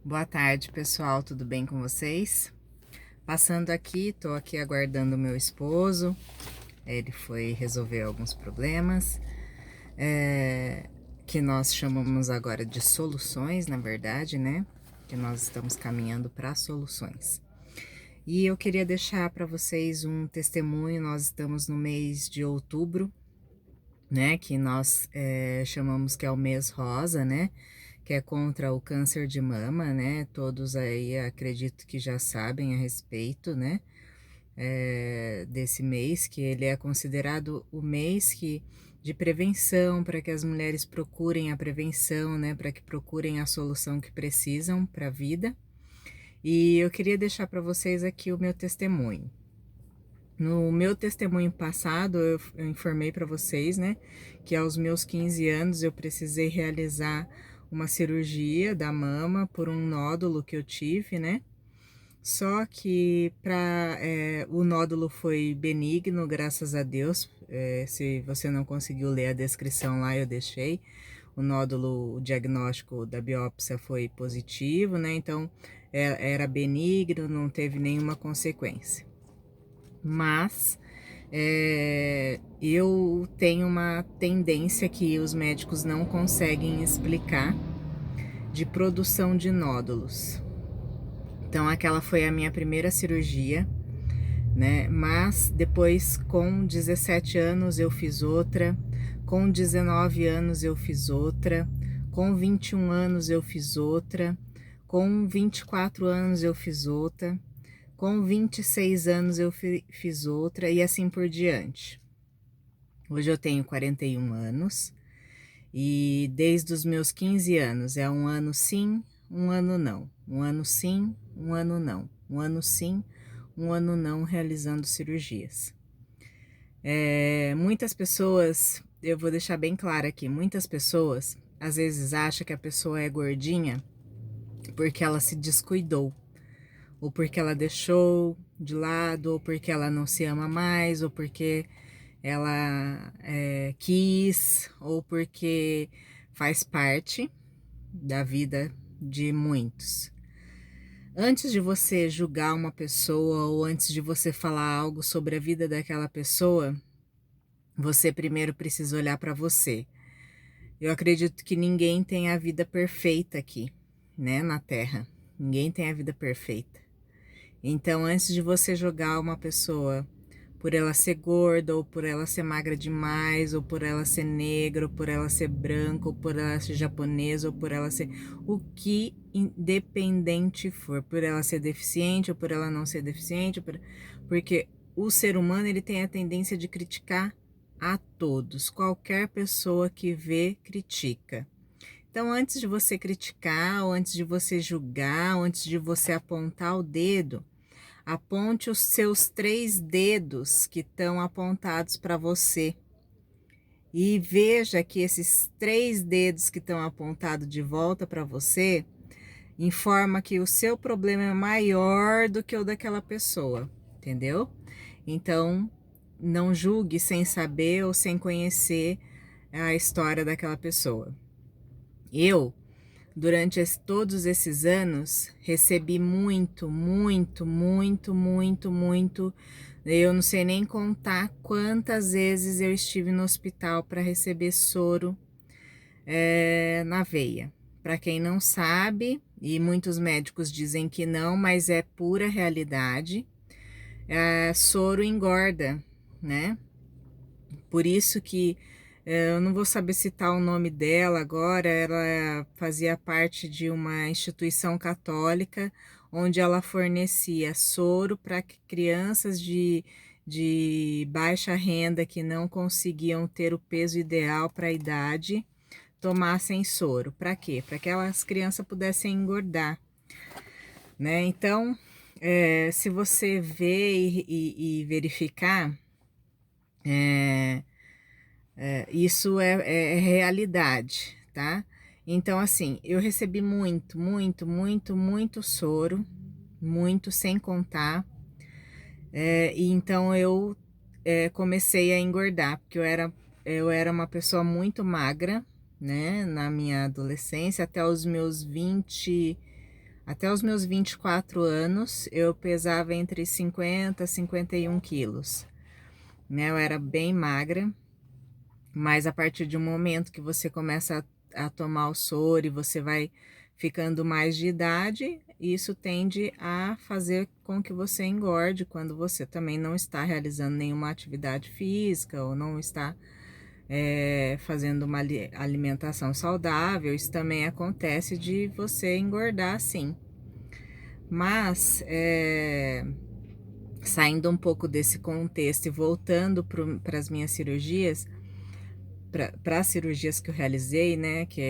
Boa tarde, pessoal, tudo bem com vocês? Passando aqui, tô aqui aguardando o meu esposo, ele foi resolver alguns problemas, que nós chamamos agora de soluções, na verdade, né? Que nós estamos caminhando para soluções. E eu queria deixar para vocês um testemunho, nós estamos no mês de outubro, né? Que nós chamamos que é o mês rosa, né? Que é contra o câncer de mama, né? Todos aí acredito que já sabem a respeito, né? Desse mês, que ele é considerado o mês de prevenção, para que as mulheres procurem a prevenção, né? Para que procurem a solução que precisam para a vida. E eu queria deixar para vocês aqui o meu testemunho. No meu testemunho passado, eu informei para vocês, né, que aos meus 15 anos eu precisei realizar uma cirurgia da mama por um nódulo que eu tive, né? Só que o nódulo foi benigno, graças a Deus. Se você não conseguiu ler a descrição lá, eu deixei. O nódulo, o diagnóstico da biópsia foi positivo, né? Então era benigno, não teve nenhuma consequência. Mas eu tenho uma tendência que os médicos não conseguem explicar de produção de nódulos. Então, aquela foi a minha primeira cirurgia, né? Mas depois, com 17 anos, eu fiz outra, com 19 anos, eu fiz outra, com 21 anos, eu fiz outra, com 24 anos, eu fiz outra. Com 26 anos eu fiz outra e assim por diante. Hoje eu tenho 41 anos e desde os meus 15 anos é um ano sim, um ano não. Um ano sim, um ano não. Um ano sim, um ano não realizando cirurgias. Muitas pessoas, eu vou deixar bem claro aqui, muitas pessoas às vezes acham que a pessoa é gordinha porque ela se descuidou, ou porque ela deixou de lado, ou porque ela não se ama mais, ou porque ela quis, ou porque faz parte da vida de muitos. Antes de você julgar uma pessoa ou antes de você falar algo sobre a vida daquela pessoa, você primeiro precisa olhar para você. Eu acredito que ninguém tem a vida perfeita aqui, né, na Terra. Ninguém tem a vida perfeita. Então, antes de você jogar uma pessoa por ela ser gorda, ou por ela ser magra demais, ou por ela ser negra, ou por ela ser branca, ou por ela ser japonesa, ou por ela ser o que independente for, por ela ser deficiente, ou por ela não ser deficiente, porque o ser humano ele tem a tendência de criticar a todos, qualquer pessoa que vê, critica. Então, antes de você criticar, ou antes de você julgar, ou antes de você apontar o dedo, aponte os seus 3 dedos que estão apontados para você e veja que esses 3 dedos que estão apontados de volta para você informa que o seu problema é maior do que o daquela pessoa, entendeu? Então, não julgue sem saber ou sem conhecer a história daquela pessoa. Eu Durante todos esses anos, recebi muito, muito, muito, muito, muito. Eu não sei nem contar quantas vezes eu estive no hospital para receber soro na veia. Para quem não sabe, e muitos médicos dizem que não, mas é pura realidade, soro engorda, né? Por isso que eu não vou saber citar o nome dela agora, ela fazia parte de uma instituição católica onde ela fornecia soro para crianças de baixa renda que não conseguiam ter o peso ideal para a idade, tomassem soro. Para quê? Para que aquelas crianças pudessem engordar, né? Então, se você ver e verificar, é, isso é realidade, tá? Então, assim, eu recebi muito, muito, muito, muito soro, muito, sem contar. E então eu comecei a engordar, porque eu era uma pessoa muito magra, né? Na minha adolescência, até os meus 20, Até os meus 24 anos, eu pesava entre 50 e 51 quilos, né? Eu era bem magra, mas a partir de um momento que você começa a tomar o soro e você vai ficando mais de idade, isso tende a fazer com que você engorde quando você também não está realizando nenhuma atividade física ou não está fazendo uma alimentação saudável. Isso também acontece de você engordar, sim. Mas, saindo um pouco desse contexto e voltando para as minhas cirurgias, para as cirurgias que eu realizei, né, que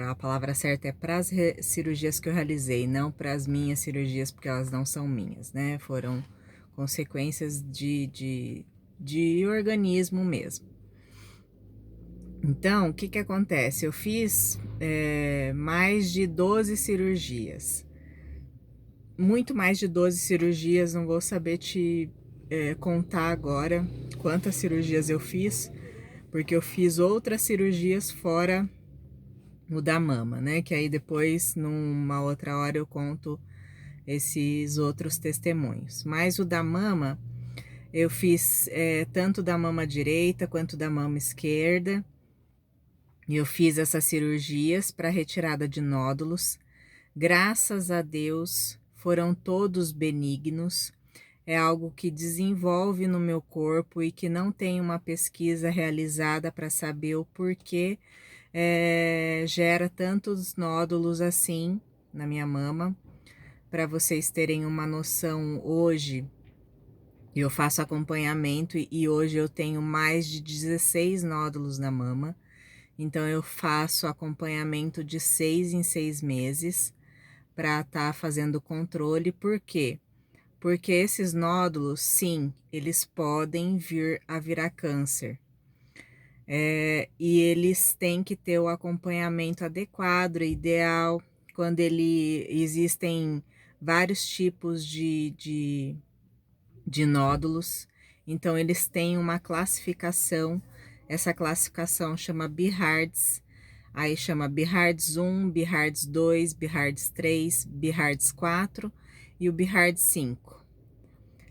a palavra certa é para as cirurgias que eu realizei, não para as minhas cirurgias, porque elas não são minhas, né, foram consequências de organismo mesmo. Então, o que que acontece? Eu fiz mais de 12 cirurgias, muito mais de 12 cirurgias, não vou saber te contar agora quantas cirurgias eu fiz, porque eu fiz outras cirurgias fora o da mama, né? Que aí depois, numa outra hora, eu conto esses outros testemunhos. Mas o da mama, eu fiz tanto da mama direita quanto da mama esquerda. E eu fiz essas cirurgias para retirada de nódulos. Graças a Deus, foram todos benignos. É algo que desenvolve no meu corpo e que não tem uma pesquisa realizada para saber o porquê gera tantos nódulos assim na minha mama. Para vocês terem uma noção, hoje eu faço acompanhamento e hoje eu tenho mais de 16 nódulos na mama. Então eu faço acompanhamento de 6 em 6 meses para estar fazendo controle. Por quê? Porque esses nódulos, sim, eles podem vir a virar câncer. E eles têm que ter o acompanhamento adequado e ideal. Quando existem vários tipos de nódulos, então eles têm uma classificação. Essa classificação chama Behards. Aí chama Behards 1, Behards 2, Behards 3, Behards 4 e o Behards 5.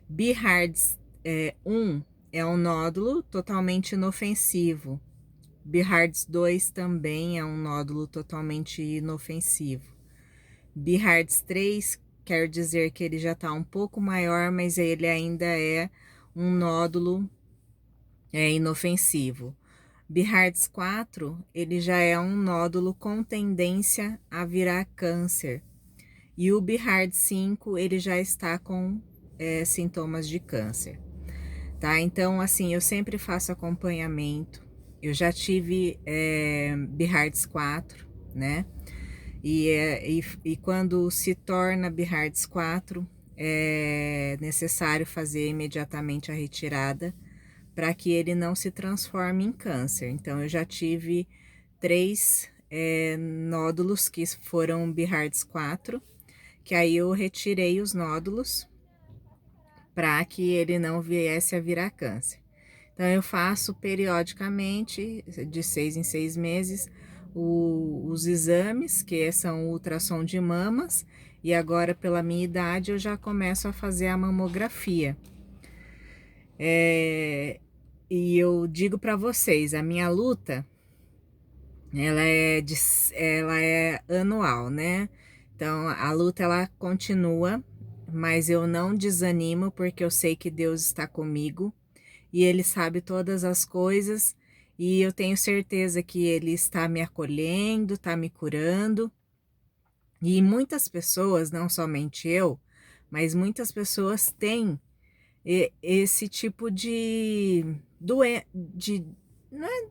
Behards 1 é um nódulo totalmente inofensivo. Behards 2 também é um nódulo totalmente inofensivo. Behards 3 quer dizer que ele já está um pouco maior, mas ele ainda é um nódulo inofensivo. Behards 4, ele já é um nódulo com tendência a virar câncer. E o Behards 5, ele já está com sintomas de câncer. Tá? Então, assim, eu sempre faço acompanhamento. Eu já tive Behards 4, né? E quando se torna Behards 4, é necessário fazer imediatamente a retirada para que ele não se transforme em câncer. Então, eu já tive 3 nódulos que foram Behards 4, que aí eu retirei os nódulos para que ele não viesse a virar câncer. Então, eu faço periodicamente, de 6 em 6 meses, os exames, que são o ultrassom de mamas, e agora, pela minha idade, eu já começo a fazer a mamografia. E eu digo para vocês, a minha luta, ela é anual, né? Então, a luta, ela continua, mas eu não desanimo, porque eu sei que Deus está comigo, e Ele sabe todas as coisas, e eu tenho certeza que Ele está me acolhendo, está me curando. E muitas pessoas, não somente eu, mas muitas pessoas têm esse tipo de doença,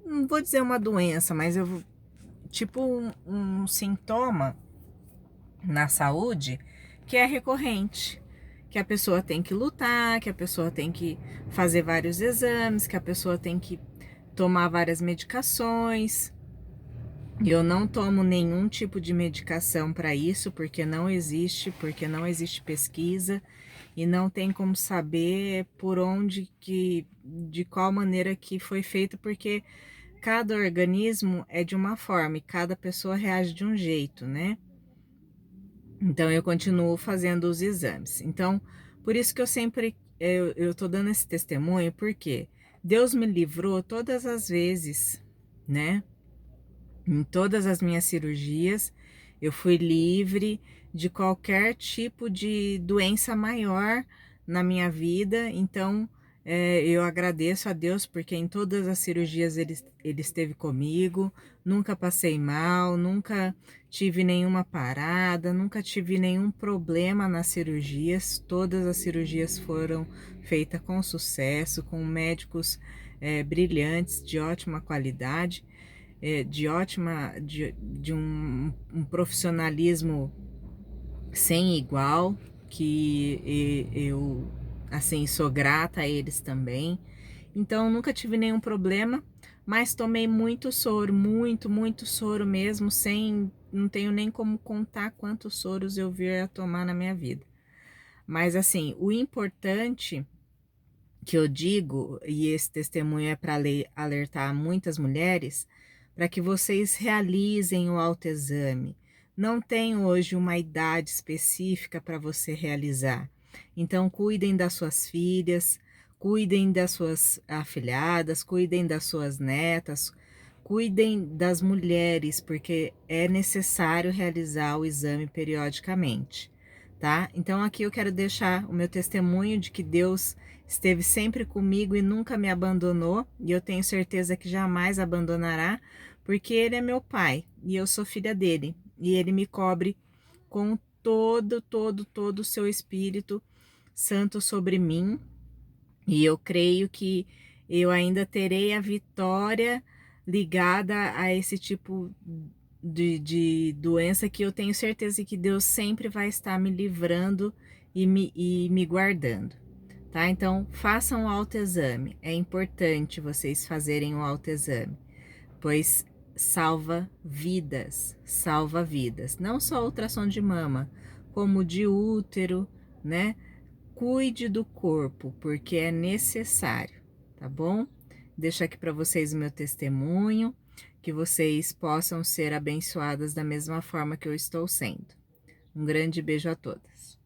não vou dizer uma doença, mas tipo um sintoma na saúde que é recorrente, que a pessoa tem que lutar, que a pessoa tem que fazer vários exames, que a pessoa tem que tomar várias medicações. Eu não tomo nenhum tipo de medicação para isso, porque não existe pesquisa e não tem como saber por onde de qual maneira que foi feito, porque cada organismo é de uma forma e cada pessoa reage de um jeito, né? Então, eu continuo fazendo os exames. Então, por isso que eu sempre, eu tô dando esse testemunho, porque Deus me livrou todas as vezes, né? Em todas as minhas cirurgias, eu fui livre de qualquer tipo de doença maior na minha vida. Então, eu agradeço a Deus porque em todas as cirurgias ele esteve comigo. Nunca passei mal, nunca tive nenhuma parada, nunca tive nenhum problema nas cirurgias. Todas as cirurgias foram feitas com sucesso, com médicos brilhantes, de ótima qualidade, de um profissionalismo sem igual, que eu, assim, sou grata a eles também. Então, nunca tive nenhum problema, mas tomei muito soro, muito soro mesmo, não tenho nem como contar quantos soros eu vir a tomar na minha vida. Mas, assim, o importante que eu digo, e esse testemunho é para alertar muitas mulheres, para que vocês realizem o autoexame. Não tem hoje uma idade específica para você realizar. Então, cuidem das suas filhas, cuidem das suas afilhadas, cuidem das suas netas, cuidem das mulheres, porque é necessário realizar o exame periodicamente, tá? Então, aqui eu quero deixar o meu testemunho de que Deus esteve sempre comigo e nunca me abandonou, e eu tenho certeza que jamais abandonará, porque Ele é meu Pai e eu sou filha dele, e Ele me cobre com todo o seu Espírito Santo sobre mim, e eu creio que eu ainda terei a vitória ligada a esse tipo de doença, que eu tenho certeza que Deus sempre vai estar me livrando e me guardando. Tá? Então, façam o autoexame. É importante vocês fazerem o autoexame, pois salva vidas. Não só ultrassom de mama, como de útero, né? Cuide do corpo, porque é necessário, tá bom? Deixo aqui para vocês o meu testemunho, que vocês possam ser abençoadas da mesma forma que eu estou sendo. Um grande beijo a todas.